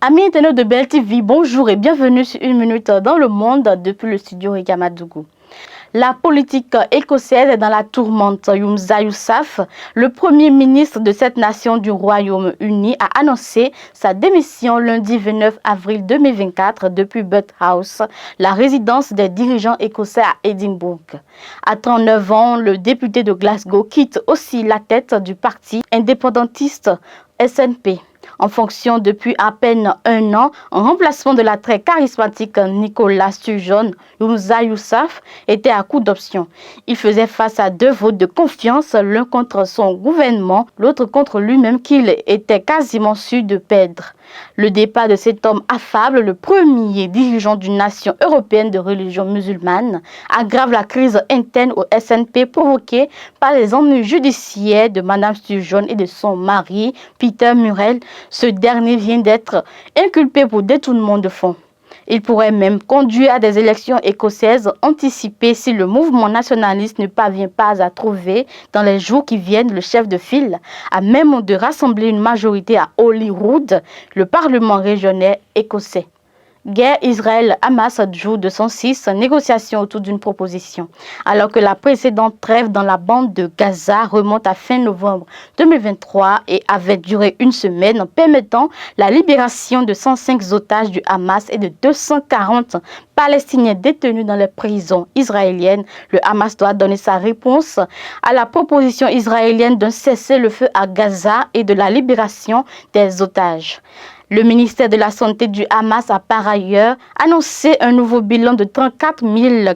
Amis internautes de Belle TV, bonjour et bienvenue sur Une Minute dans le Monde depuis le studio Rigamadougou. La politique écossaise est dans la tourmente. Humza Yousaf, le premier ministre de cette nation du Royaume-Uni, a annoncé sa démission lundi 29 avril 2024 depuis Butt House, la résidence des dirigeants écossais à Édimbourg. À 39 ans, le député de Glasgow quitte aussi la tête du parti indépendantiste SNP. En fonction depuis à peine un an, en remplacement de la très charismatique Nicola Sturgeon, Humza Yousaf était à court d'options. Il faisait face à deux votes de confiance, l'un contre son gouvernement, l'autre contre lui-même qu'il était quasiment sûr de perdre. Le départ de cet homme affable, le premier dirigeant d'une nation européenne de religion musulmane, aggrave la crise interne au SNP provoquée par les ennuis judiciaires de Mme Sturgeon et de son mari, Peter Murrell. Ce dernier vient d'être inculpé pour détournement de fonds. Il pourrait même conduire à des élections écossaises anticipées si le mouvement nationaliste ne parvient pas à trouver, dans les jours qui viennent, le chef de file, à même de rassembler une majorité à Holyrood, le parlement régional écossais. Guerre Israël-Hamas, jour 206, négociation autour d'une proposition. Alors que la précédente trêve dans la bande de Gaza remonte à fin novembre 2023 et avait duré une semaine, permettant la libération de 105 otages du Hamas et de 240 Palestiniens détenus dans les prisons israéliennes, le Hamas doit donner sa réponse à la proposition israélienne d'un cessez-le-feu à Gaza et de la libération des otages. Le ministère de la Santé du Hamas a par ailleurs annoncé un nouveau bilan de 34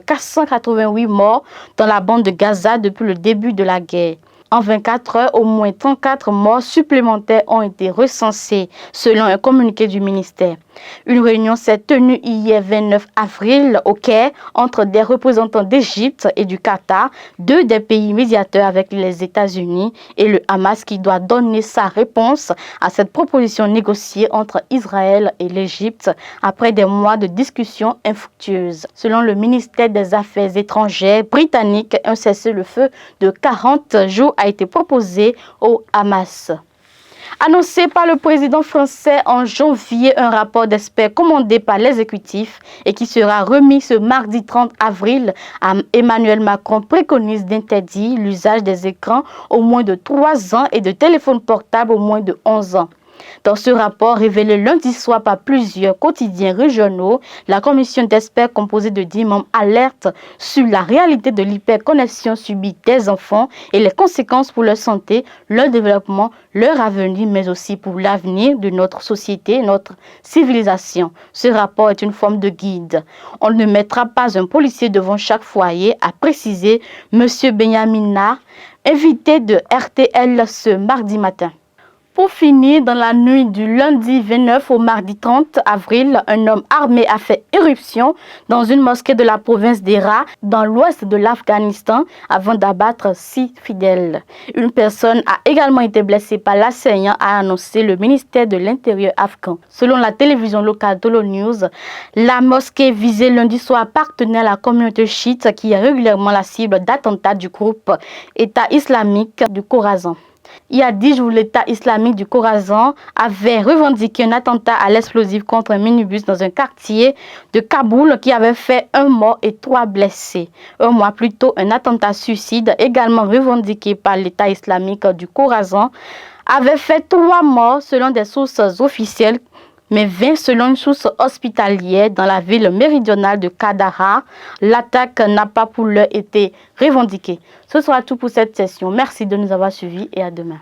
488 morts dans la bande de Gaza depuis le début de la guerre. En 24 heures, au moins 34 morts supplémentaires ont été recensés, selon un communiqué du ministère. Une réunion s'est tenue hier 29 avril au Caire entre des représentants d'Égypte et du Qatar, deux des pays médiateurs avec les États-Unis, et le Hamas qui doit donner sa réponse à cette proposition négociée entre Israël et l'Égypte après des mois de discussions infructueuses. Selon le ministère des Affaires étrangères britannique, un cessez-le-feu de 40 jours a été proposé au Hamas. Annoncé par le président français en janvier, un rapport d'experts commandé par l'exécutif et qui sera remis ce mardi 30 avril à Emmanuel Macron préconise d'interdire l'usage des écrans au moins de 3 ans et de téléphones portables au moins de 11 ans. Dans ce rapport révélé lundi soir par plusieurs quotidiens régionaux, la commission d'experts composée de 10 membres alerte sur la réalité de l'hyperconnexion subie des enfants et les conséquences pour leur santé, leur développement, leur avenir, mais aussi pour l'avenir de notre société et notre civilisation. Ce rapport est une forme de guide. On ne mettra pas un policier devant chaque foyer, a précisé M. Benyamin Nar, invité de RTL ce mardi matin. Pour finir, dans la nuit du lundi 29 au mardi 30 avril, un homme armé a fait éruption dans une mosquée de la province d'Hérat, dans l'ouest de l'Afghanistan, avant d'abattre 6 fidèles. Une personne a également été blessée par l'assaillant, a annoncé le ministère de l'Intérieur afghan. Selon la télévision locale Tolo News, la mosquée visée lundi soir appartenait à la communauté chiite qui est régulièrement la cible d'attentats du groupe État islamique du Khorasan. Il y a 10 jours, l'État islamique du Khorasan avait revendiqué un attentat à l'explosif contre un minibus dans un quartier de Kaboul qui avait fait 1 mort et 3 blessés. Un mois plus tôt, un attentat suicide, également revendiqué par l'État islamique du Khorasan, avait fait 3 morts selon des sources officielles, mais 20 selon une source hospitalière dans la ville méridionale de Kandahar. L'attaque n'a pas pour l'heure été revendiquée. Ce sera tout pour cette session. Merci de nous avoir suivis et à demain.